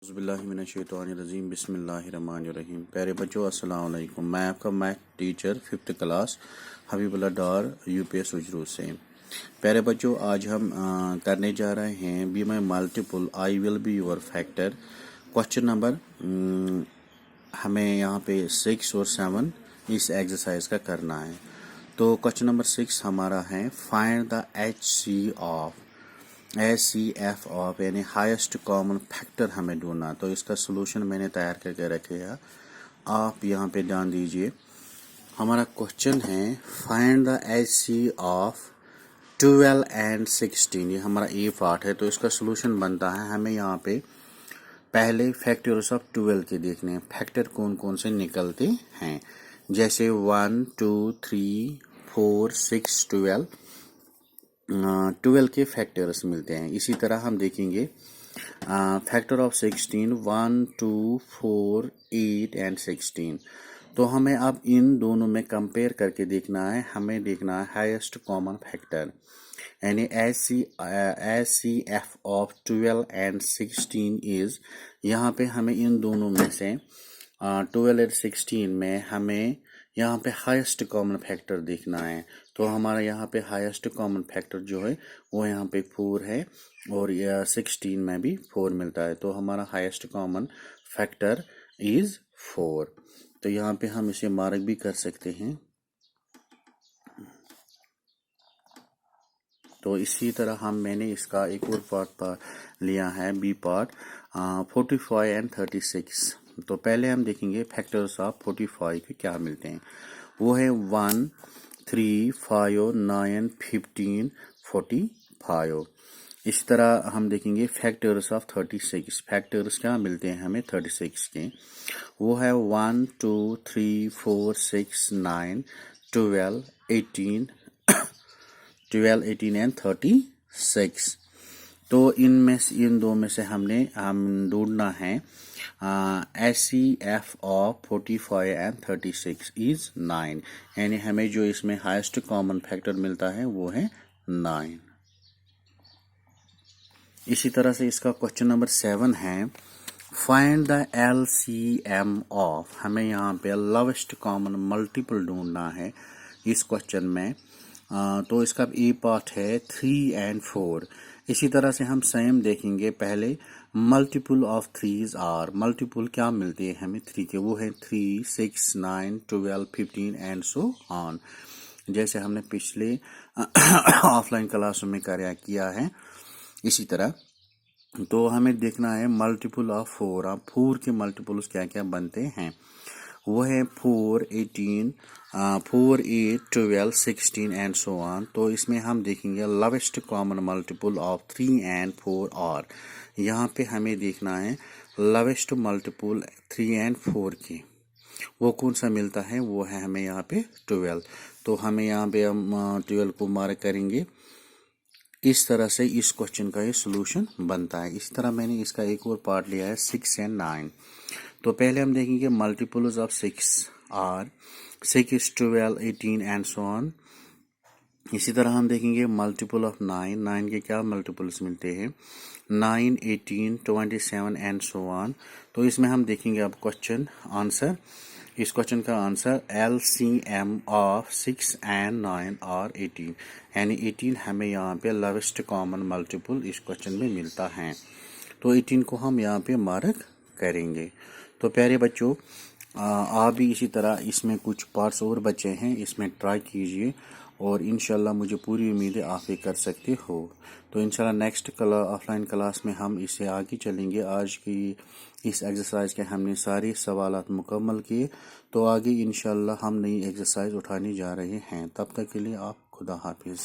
औज़ुबिल्लाहिमिनश्शैतानिर्रजीम बिस्मिल्लाहिर्रहमानिर्रहीम। प्यारे बच्चों अस्सलाम वालेकुम। मैं आपका math teacher 5th class Habibullah Dar UPS Ujroo से। प्यारे बच्चों आज हम करने जा रहे हैं be my multiple I will be your factor. Question number हमें यहाँ पे 6 और 7 इस एक्सरसाइज का करना है। तो क्वेश्चन नंबर 6 हमारा है फाइंड द HCF ऑफ यानी हाईएस्ट कॉमन फैक्टर हमें ढूंढना। तो इसका सोल्यूशन मैंने तैयार करके रखे है, आप यहाँ पे ध्यान दीजिए। हमारा क्वेश्चन है find the HC of 12 and 16। ये हमारा ए पार्ट है। तो इसका सोल्यूशन बनता है हमें यहाँ पे पहले फैक्टर्स ऑफ 12 के देखने हैं, फैक्टर कौन कौन से निकलते हैं। जैसे 1 2 3 4 6 12 12 के फैक्टर्स मिलते हैं। इसी तरह हम देखेंगे फैक्टर ऑफ 16 1 2 4 8 एंड 16। तो हमें अब इन दोनों में कंपेयर करके देखना है, हमें देखना है हाईएस्ट कॉमन फैक्टर यानी HCF ऑफ 12 एंड 16 इज। यहाँ पे हमें इन दोनों में से 12 और 16 में हमें यहाँ पे हाईएस्ट कॉमन फैक्टर देखना है। तो हमारा यहाँ पे हाईएस्ट कॉमन फैक्टर जो है वो यहाँ पे 4 है और 16 में भी 4 मिलता है। तो हमारा हाईएस्ट कॉमन फैक्टर इज 4। तो यहाँ पे हम इसे मार्क भी कर सकते हैं। तो इसी तरह मैंने इसका एक और पार्ट लिया है, बी पार्ट 45 एंड 36। तो पहले हम देखेंगे फैक्टर्स ऑफ 45 के क्या मिलते हैं। वो है 1 3 5 9 15 45। इस तरह हम देखेंगे फैक्टर्स ऑफ 36। फैक्टर्स क्या मिलते हैं हमें 36 के। वो है 1 2 3 4 6 9 12 18 एंड 36। तो इन दो में से हम ढूंढना है HCF ऑफ 45 एंड 36 इज 9। यानी हमें जो इसमें हाईएस्ट कॉमन फैक्टर मिलता है वो है 9। इसी तरह से इसका क्वेश्चन नंबर 7 है फाइंड द LCM ऑफ। हमें यहाँ पे लोवेस्ट कॉमन मल्टीपल ढूंढना है इस क्वेश्चन में। तो इसका ए पार्ट है 3 एंड 4। इसी तरह से हम सेम देखेंगे। पहले मल्टीपल ऑफ 3 आर, मल्टीपल क्या मिलते हैं हमें 3 के, वो है 3 6 9 12 15 एंड सो ऑन। जैसे हमने पिछले ऑफलाइन क्लासों में कार्य किया है इसी तरह। तो हमें देखना है मल्टीपल ऑफ 4। अब 4 के मल्टीपल्स क्या क्या बनते हैं। वो है 4 18 4 8 12 16 एंड सो ऑन। तो इसमें हम देखेंगे lowest common multiple of 3 and 4 are. यहाँ पे हमें देखना है लोवेस्ट मल्टीपल 3 एंड 4 के, वो कौन सा मिलता है, वो है हमें यहाँ पे 12। तो हमें यहाँ पे हम 12 को मार्क करेंगे। इस तरह से इस क्वेश्चन का ये सोल्यूशन बनता है। इस तरह मैंने इसका एक और पार्ट लिया है 6 एंड 9। तो पहले हम देखेंगे multiples of 6 are 6 12 18 and so on. इसी तरह हम देखेंगे मल्टीपल ऑफ 9 के क्या मल्टीपल्स मिलते हैं 9 18 27 एंड सो ऑन। तो इसमें हम देखेंगे अब क्वेश्चन आंसर। इस क्वेश्चन का आंसर LCM ऑफ 6 एंड 9 और 18 यानी 18 हमें यहाँ पे लोवेस्ट कॉमन मल्टीपल इस क्वेश्चन में मिलता है। तो 18 को हम यहाँ पे मार्क करेंगे। तो प्यारे बच्चों आप भी इसी तरह इसमें कुछ पार्ट्स और बचे हैं, इसमें ट्राई कीजिए और इंशाल्लाह मुझे पूरी उम्मीद है आप ये कर सकते हो। तो इंशाल्लाह नेक्स्ट ऑफलाइन क्लास में हम इसे आगे चलेंगे। आज की इस एक्सरसाइज के हमने सारे सवालात मुकम्मल किए। तो आगे इंशाल्लाह हम नई एक्सरसाइज उठाने जा रहे हैं। तब तक के लिए आप खुदा हाफिज़।